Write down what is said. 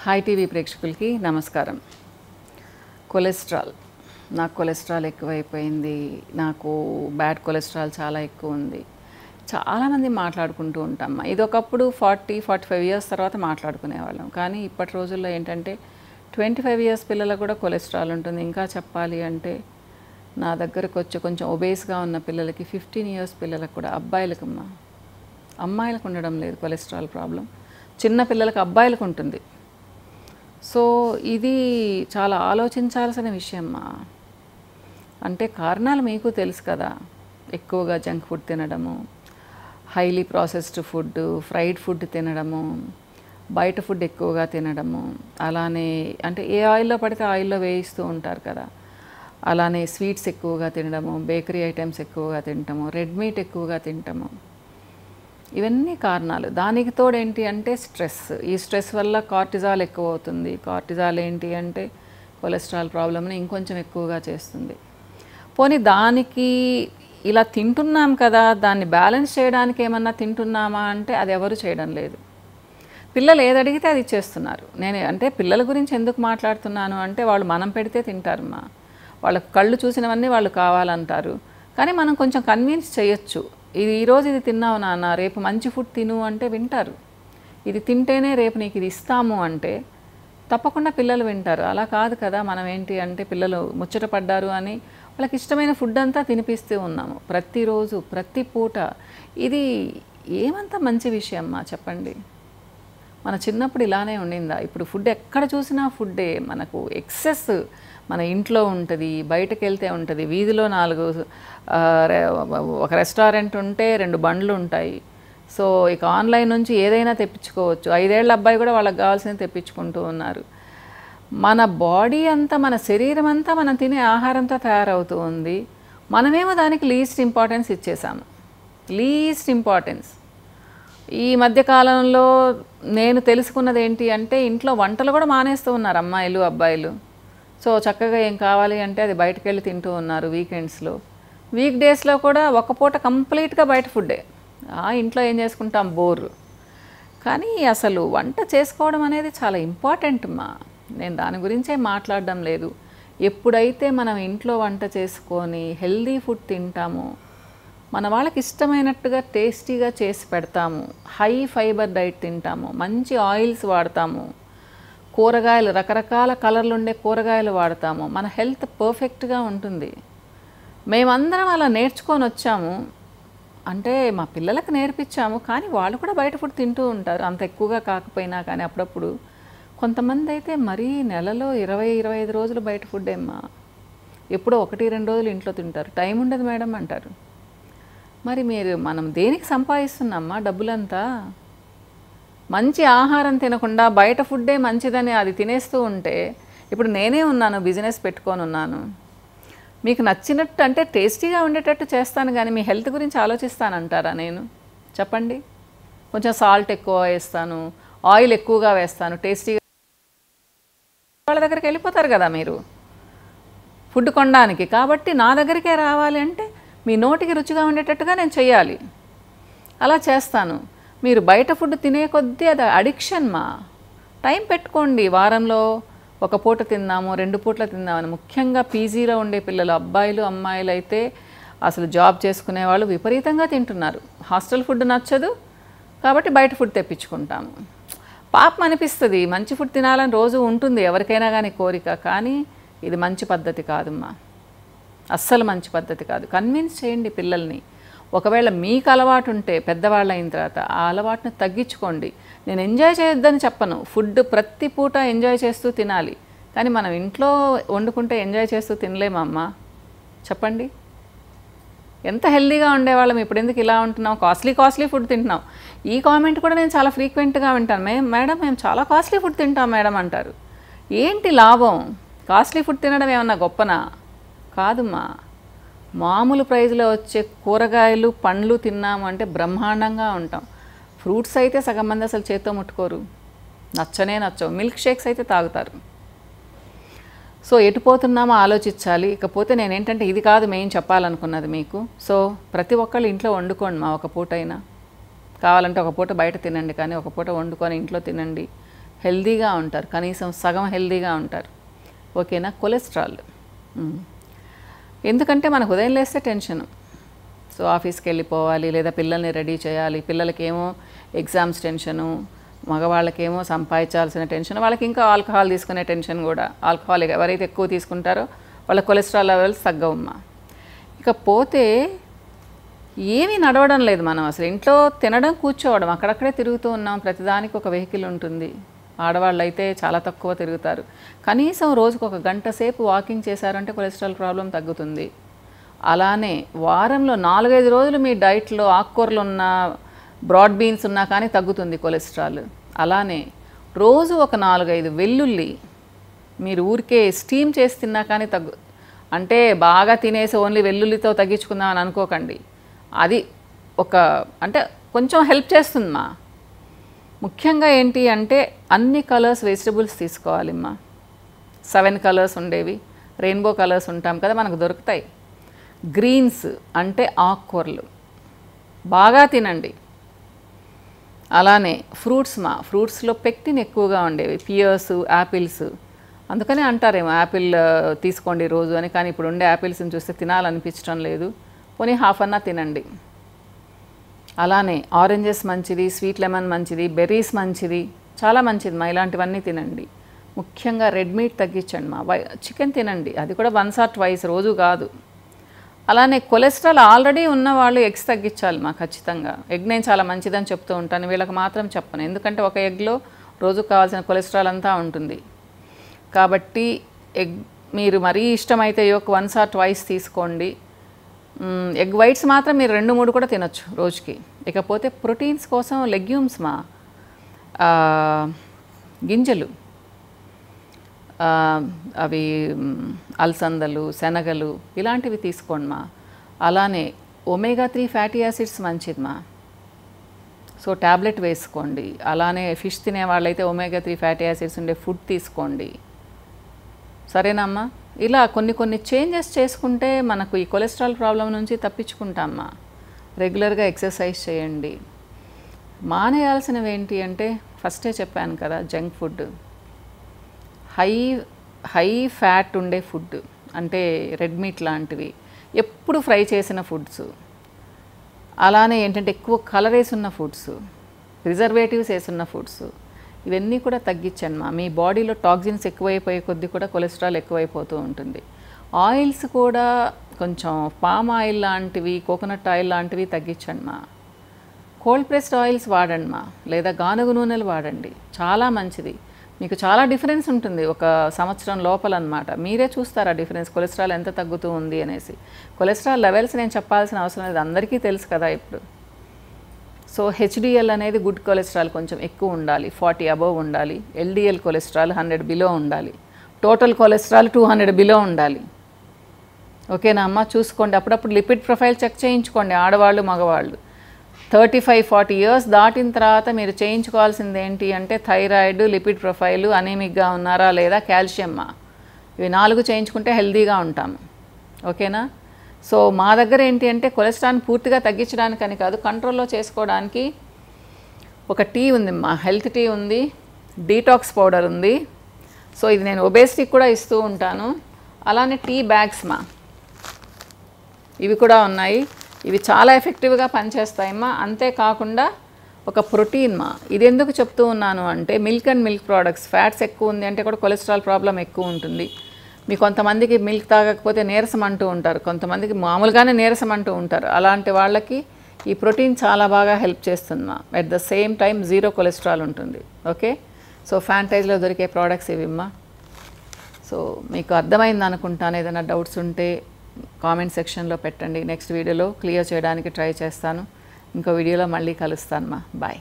Hi TV ప్రేక్షకులకి నమస్కారం. Cholesterol, నాకు కొలెస్ట్రాల్ ఎక్కువైపోయింది, నాకు బ్యాడ్ కొలెస్ట్రాల్ చాలా ఎక్కువ ఉంది. చాలామంది మాట్లాడుకుంటూ ఉంటాం. ఇది ఒకప్పుడు 40-45 ఇయర్స్ తర్వాత మాట్లాడుకునేవాళ్ళం. కానీ ఇప్పటి రోజుల్లో ఏంటంటే 25 ఇయర్స్ పిల్లలకు కూడా కొలెస్ట్రాల్ ఉంటుంది. ఇంకా చెప్పాలి అంటే నా దగ్గరకు వచ్చి కొంచెం ఒబేస్గా ఉన్న పిల్లలకి 15 ఇయర్స్ పిల్లలకు కూడా, అమ్మాయిలకు ఉండడం లేదు కొలెస్ట్రాల్ ప్రాబ్లం, చిన్న పిల్లలకు అబ్బాయిలకు ఉంటుంది. సో ఇది చాలా ఆలోచించాల్సిన విషయం. అంటే కారణాలు మీకు తెలుసు కదా, ఎక్కువగా జంక్ ఫుడ్ తినడము, highly processed food, fried food తినడము, బయట ఫుడ్ ఎక్కువగా తినడము, అలానే అంటే ఏ ఆయిల్లో పడితే ఆయిల్లో వేయిస్తూ ఉంటారు కదా, అలానే స్వీట్స్ ఎక్కువగా తినడము, బేకరీ ఐటమ్స్ ఎక్కువగా తినటము, రెడ్ మీట్ ఎక్కువగా తినటము, ఇవన్నీ కారణాలు. దానికి తోడు ఏంటి అంటే స్ట్రెస్. ఈ స్ట్రెస్ వల్ల కార్టిజాల్ ఎక్కువ అవుతుంది. కార్టిజాల్ ఏంటి అంటే కొలెస్ట్రాల్ ప్రాబ్లమ్ని ఇంకొంచెం ఎక్కువగా చేస్తుంది. పోనీ దానికి ఇలా తింటున్నాం కదా, దాన్ని బ్యాలెన్స్ చేయడానికి ఏమన్నా తింటున్నామా అంటే అది ఎవరు చేయడం లేదు. పిల్లలు ఏది అడిగితే అది ఇచ్చేస్తున్నారు. నేను అంటే పిల్లల గురించి ఎందుకు మాట్లాడుతున్నాను అంటే వాళ్ళు మనం పెడితే తింటారమ్మా. వాళ్ళ కళ్ళు చూసినవన్నీ వాళ్ళు కావాలంటారు. కానీ మనం కొంచెం కన్విన్స్ చేయొచ్చు. ఈరోజు ఇది తిన్నావు నాన్న, రేపు మంచి ఫుడ్ తిను అంటే వింటారు. ఇది తింటేనే రేపు నీకు ఇది ఇస్తాము అంటే తప్పకుండా పిల్లలు వింటారు. అలా కాదు కదా, మనం ఏంటి అంటే పిల్లలు ముచ్చట పడ్డారు అని వాళ్ళకి ఇష్టమైన ఫుడ్ అంతా తినిపిస్తూ ఉన్నాము ప్రతిరోజు ప్రతి పూట. ఇది ఏమంత మంచి విషయమ్మా చెప్పండి. మన చిన్నప్పుడు ఇలానే ఉండిందా? ఇప్పుడు ఫుడ్ ఎక్కడ చూసినా ఫుడ్డే, మనకు ఎక్సెస్ మన ఇంట్లో ఉంటుంది, బయటకు వెళ్తే ఉంటుంది, వీధిలో 4 ఒక రెస్టారెంట్ ఉంటే 2 బండ్లు ఉంటాయి. సో ఇక ఆన్లైన్ నుంచి ఏదైనా తెప్పించుకోవచ్చు. 5 ఏళ్ల అబ్బాయి కూడా వాళ్ళకి కావాల్సింది తెప్పించుకుంటూ ఉన్నారు. మన బాడీ అంతా, మన శరీరం అంతా మనం తినే ఆహారంతో తయారవుతూ ఉంది. మనమేమో దానికి లీస్ట్ ఇంపార్టెన్స్ ఇచ్చేసాము. Least importance. ఈ మధ్యకాలంలో నేను తెలుసుకున్నది ఏంటి అంటే ఇంట్లో వంటలు కూడా మానేస్తూ ఉన్నారు అమ్మాయిలు అబ్బాయిలు. సో చక్కగా ఏం కావాలి అంటే అది బయటకు వెళ్ళి తింటూ ఉన్నారు వీకెండ్స్లో. వీక్ డేస్లో కూడా ఒక పూట కంప్లీట్గా బయట ఫుడ్డే. ఇంట్లో ఏం చేసుకుంటాం, బోర్. కానీ అసలు వంట చేసుకోవడం అనేది చాలా ఇంపార్టెంట్ మా. నేను దాని గురించే మాట్లాడడం లేదు. ఎప్పుడైతే మనం ఇంట్లో వంట చేసుకొని హెల్దీ ఫుడ్ తింటామో, మన వాళ్ళకి ఇష్టమైనట్టుగా టేస్టీగా చేసి పెడతాము, హై ఫైబర్ డైట్ తింటాము, మంచి ఆయిల్స్ వాడతాము, కూరగాయలు రకరకాల కలర్లు ఉండే కూరగాయలు వాడతాము, మన హెల్త్ పర్ఫెక్ట్గా ఉంటుంది. మేమందరం అలా నేర్చుకొని వచ్చాము. అంటే మా పిల్లలకు నేర్పించాము. కానీ వాళ్ళు కూడా బయట ఫుడ్ తింటూ ఉంటారు, అంత ఎక్కువగా కాకపోయినా కానీ అప్పుడప్పుడు. కొంతమంది అయితే మరీ నెలలో 20-25 రోజులు బయట ఫుడ్ ఏమ్మా. ఎప్పుడో 1-2 రోజులు ఇంట్లో తింటారు. టైం ఉండదు మేడం అంటారు. మరి మనం దేనికి సంపాదిస్తున్నామ్మా డబ్బులంతా? మంచి ఆహారం తినకుండా బయట ఫుడ్డే మంచిదని అది తినేస్తూ ఉంటే, ఇప్పుడు నేనే ఉన్నాను, బిజినెస్ పెట్టుకొని ఉన్నాను. మీకు నచ్చినట్టు అంటే టేస్టీగా ఉండేటట్టు చేస్తాను, కానీ మీ హెల్త్ గురించి ఆలోచిస్తానంటారా నేను? చెప్పండి. కొంచెం సాల్ట్ ఎక్కువ వేస్తాను, ఆయిల్ ఎక్కువగా వేస్తాను, టేస్టీగా వాళ్ళ దగ్గరికి వెళ్ళిపోతారు కదా మీరు ఫుడ్ కొనడానికి. కాబట్టి నా దగ్గరికే రావాలి అంటే మీ నోటికి రుచిగా ఉండేటట్టుగా నేను చెయ్యాలి. అలా చేస్తాను. మీరు బయట ఫుడ్ తినే కొద్దీ అది అడిక్షన్ మా. టైం పెట్టుకోండి. వారంలో 1 పూట తిందాము, 2 పూటలు తిందామని. ముఖ్యంగా పీజీలో ఉండే పిల్లలు, అబ్బాయిలు అమ్మాయిలు అయితే అసలు జాబ్ చేసుకునే వాళ్ళు విపరీతంగా తింటున్నారు. హాస్టల్ ఫుడ్ నచ్చదు కాబట్టి బయట ఫుడ్ తెప్పించుకుంటాము. పాపం అనిపిస్తుంది. మంచి ఫుడ్ తినాలని రోజు ఉంటుంది ఎవరికైనా కానీ కోరిక. కానీ ఇది మంచి పద్ధతి కాదమ్మా, అస్సలు మంచి పద్ధతి కాదు. కన్విన్స్ చేయండి పిల్లల్ని. ఒకవేళ మీకు అలవాటు ఉంటే పెద్దవాళ్ళు అయిన తర్వాత ఆ అలవాటును తగ్గించుకోండి. నేను ఎంజాయ్ చేయొద్దని చెప్పను, ఫుడ్ ప్రతి పూట ఎంజాయ్ చేస్తూ తినాలి. కానీ మనం ఇంట్లో వండుకుంటే ఎంజాయ్ చేస్తూ తినలేమమ్మా చెప్పండి. ఎంత హెల్దీగా ఉండేవాళ్ళం, ఇప్పుడు ఎందుకు ఇలా ఉంటున్నాం? కాస్ట్లీ ఫుడ్ తింటున్నాం. ఈ కామెంట్ కూడా నేను చాలా ఫ్రీక్వెంట్గా వింటాను. మేడం మేము చాలా కాస్ట్లీ ఫుడ్ తింటాం మేడం అంటారు. ఏంటి లాభం? కాస్ట్లీ ఫుడ్ తినడం ఏమన్నా గొప్పనా? కాదుమ్మా. మామూలు ప్రైజ్లో వచ్చే కూరగాయలు పండ్లు తిన్నాము అంటే బ్రహ్మాండంగా ఉంటాం. ఫ్రూట్స్ అయితే సగం మంది అసలు చేత్తో ముట్టుకోరు, నచ్చవు. మిల్క్ షేక్స్ అయితే తాగుతారు. సో ఎటుపోతున్నామో ఆలోచించాలి. ఇకపోతే నేనేంటంటే ఇది కాదు మెయిన్ చెప్పాలనుకున్నది మీకు. సో ప్రతి ఒక్కళ్ళు ఇంట్లో వండుకోండి మా. 1 పూట అయినా కావాలంటే 1 పూట బయట తినండి, కానీ 1 పూట వండుకొని ఇంట్లో తినండి. హెల్దీగా ఉంటారు, కనీసం సగం హెల్దీగా ఉంటారు. ఓకేనా. కొలెస్ట్రాల్ ఎందుకంటే మనకు ఉదయం లేస్తే టెన్షను. సో ఆఫీస్కి వెళ్ళిపోవాలి, లేదా పిల్లల్ని రెడీ చేయాలి, పిల్లలకేమో ఎగ్జామ్స్ టెన్షను, మగవాళ్ళకేమో సంపాదించాల్సిన టెన్షన్, వాళ్ళకి ఇంకా ఆల్కహాల్ తీసుకునే టెన్షన్ కూడా. ఆల్కహాల్ ఎవరైతే ఎక్కువ తీసుకుంటారో వాళ్ళ కొలెస్ట్రాల్ లెవెల్స్ తగ్గవమ్మా. ఇకపోతే ఏమీ నడవడం లేదు, మనం అసలు ఇంట్లో తినడం కూర్చోవడం, అక్కడక్కడే తిరుగుతూ ఉన్నాం, ప్రతిదానికి ఒక వెహికల్ ఉంటుంది. ఆడవాళ్ళు అయితే చాలా తక్కువ తిరుగుతారు. కనీసం రోజుకు 1 గంట సేపు వాకింగ్ చేశారంటే కొలెస్ట్రాల్ ప్రాబ్లం తగ్గుతుంది. అలానే వారంలో 4-5 రోజులు మీ డైట్లో ఆకుకూరలు ఉన్నా, బ్రాడ్ బీన్స్ ఉన్నా కానీ తగ్గుతుంది కొలెస్ట్రాల్. అలానే రోజు ఒక 4-5 వెల్లుల్లి మీరు ఊరికే స్టీమ్ చేసి తిన్నా కానీ అంటే బాగా తినేసి ఓన్లీ వెల్లుల్లితో తగ్గించుకుందాం అని అనుకోకండి. అది అంటే కొంచెం హెల్ప్ చేస్తుందమ్మా. ముఖ్యంగా ఏంటి అంటే అన్ని కలర్స్ వెజిటబుల్స్ తీసుకోవాలిమ్మా. 7 కలర్స్ ఉండేవి, రెయిన్బో కలర్స్ ఉంటాం కదా, మనకు దొరుకుతాయి. గ్రీన్స్ అంటే ఆకుకూరలు బాగా తినండి. అలానే ఫ్రూట్స్లో పెక్టిన్ ఎక్కువగా ఉండేవి, పియర్స్, యాపిల్స్. అందుకనే అంటారేమో యాపిల్ తీసుకోండి రోజు అని, కానీ ఇప్పుడు ఉండే యాపిల్స్ని చూస్తే తినాలనిపించడం లేదు. పోనీ హాఫ్ అన్నా తినండి. అలానే ఆరెంజెస్ మంచిది, స్వీట్ లెమన్ మంచిది, బెర్రీస్ మంచిది, చాలా మంచిది మా. ఇలాంటివన్నీ తినండి. ముఖ్యంగా రెడ్ మీట్ తగ్గించండి మా. చికెన్ తినండి, అది కూడా 1 or 2 రోజు కాదు. అలానే కొలెస్ట్రాల్ ఆల్రెడీ ఉన్న వాళ్ళు ఎగ్స్ తగ్గించాలి మా ఖచ్చితంగా. ఎగ్ నేను చాలా మంచిదని చెప్తూ ఉంటాను, వీళ్ళకి మాత్రం చెప్పను. ఎందుకంటే ఒక ఎగ్లో రోజుకు కావాల్సిన కొలెస్ట్రాల్ అంతా ఉంటుంది. కాబట్టి ఎగ్ మీరు మరీ ఇష్టమైతే ఒక 1 or 2 తీసుకోండి. ఎగ్ వైట్స్ మాత్రం మీరు 2-3 కూడా తినొచ్చు రోజుకి. ఇకపోతే ప్రోటీన్స్ కోసం లెగ్యూమ్స్ మా, గింజలు, అవి అలసందలు, శనగలు ఇలాంటివి తీసుకోండి మా. అలానే omega-3 ఫ్యాటీ యాసిడ్స్ మంచిది మా. సో ట్యాబ్లెట్ వేసుకోండి. అలానే ఫిష్ తినే వాళ్ళైతే omega-3 ఫ్యాటీ యాసిడ్స్ ఉండే ఫుడ్ తీసుకోండి. సరేనమ్మా. ఇలా కొన్ని చేంజెస్ చేసుకుంటే మనకు ఈ కొలెస్ట్రాల్ ప్రాబ్లం నుంచి తప్పించుకుంటామమ్మా. రెగ్యులర్గా ఎక్సర్సైజ్ చేయండి. మానేయాల్సినవి ఏంటి అంటే ఫస్టే చెప్పాను కదా, జంక్ ఫుడ్, హై ఫ్యాట్ ఉండే ఫుడ్ అంటే రెడ్ మీట్ లాంటివి, ఎప్పుడు ఫ్రై చేసిన ఫుడ్స్, అలానే ఏంటంటే ఎక్కువ కలర్ వేసున్న ఫుడ్స్, ప్రిజర్వేటివ్స్ వేసున్న ఫుడ్స్, ఇవన్నీ కూడా తగ్గించండి మా. మీ బాడీలో టాక్సిన్స్ ఎక్కువైపోయే కొద్దీ కూడా కొలెస్ట్రాల్ ఎక్కువైపోతూ ఉంటుంది. ఆయిల్స్ కూడా కొంచెం పామ్ ఆయిల్ లాంటివి, కోకోనట్ ఆయిల్ లాంటివి తగ్గించండి మా. కోల్డ్ ప్రెస్డ్ ఆయిల్స్ వాడండి మా, లేదా గానుగ నూనెలు వాడండి, చాలా మంచిది. మీకు చాలా డిఫరెన్స్ ఉంటుంది 1 సంవత్సరం లోపల అన్నమాట. మీరే చూస్తారు ఆ డిఫరెన్స్, కొలెస్ట్రాల్ ఎంత తగ్గుతూ ఉంది అనేసి. కొలెస్ట్రాల్ లెవెల్స్ నేను చెప్పాల్సిన అవసరం లేదు, అందరికీ తెలుసు కదా ఇప్పుడు. సో హెచ్డిఎల్ అనేది గుడ్ కొలెస్ట్రాల్ కొంచెం ఎక్కువ ఉండాలి, 40 అబవ్ ఉండాలి. ఎల్డిఎల్ కొలెస్ట్రాల్ 100 బిలో ఉండాలి. టోటల్ కొలెస్ట్రాల్ 200 బిలో ఉండాలి. ఓకేనా అమ్మ. చూసుకోండి, అప్పుడప్పుడు లిపిడ్ ప్రొఫైల్ చెక్ చేయించుకోండి, ఆడవాళ్ళు మగవాళ్ళు. 35-40 ఇయర్స్ దాటిన తర్వాత మీరు చేయించుకోవాల్సింది ఏంటి అంటే థైరాయిడ్, లిపిడ్ ప్రొఫైలు, అనీమిక్గా ఉన్నారా లేదా, కాల్షియమ్మా. ఇవి 4 చేయించుకుంటే హెల్దీగా ఉంటాము. ఓకేనా. సో మా దగ్గర ఏంటి అంటే కొలెస్ట్రాల్ పూర్తిగా తగ్గించడానికని కాదు, కంట్రోల్లో చేసుకోవడానికి ఒక టీ ఉంది మా, హెల్త్ టీ ఉంది, డీటాక్స్ పౌడర్ ఉంది. సో ఇది నేను ఒబేసిటీకి కూడా ఇస్తూ ఉంటాను. అలానే టీ బ్యాగ్స్ మా, ఇవి కూడా ఉన్నాయి. ఇవి చాలా ఎఫెక్టివ్గా పనిచేస్తాయమ్మా. అంతేకాకుండా ఒక ప్రోటీన్ మా. ఇది ఎందుకు చెప్తూ ఉన్నాను అంటే milk and milk products, fats ఎక్కువ ఉంది అంటే కూడా కొలెస్ట్రాల్ ప్రాబ్లం ఎక్కువ ఉంటుంది. మీ కొంతమందికి మిల్క్ తాగకపోతే నీరసం అంటూ ఉంటారు, కొంతమందికి మామూలుగానే నీరసం అంటూ ఉంటారు. అలాంటి వాళ్ళకి ఈ ప్రోటీన్ చాలా బాగా హెల్ప్ చేస్తుంది మా. At the same time 0 cholesterol ఉంటుంది. ఓకే. సో ఫ్యాంటైజ్లో దొరికే ప్రోడక్ట్స్ ఇవిమ్మా. సో మీకు అర్థమైంది అనుకుంటాను. ఏదైనా డౌట్స్ ఉంటే కామెంట్ సెక్షన్లో పెట్టండి. నెక్స్ట్ వీడియోలో క్లియర్ చేయడానికి ట్రై చేస్తాను. ఇంకో వీడియోలో మళ్ళీ కలుస్తాను మా. బాయ్.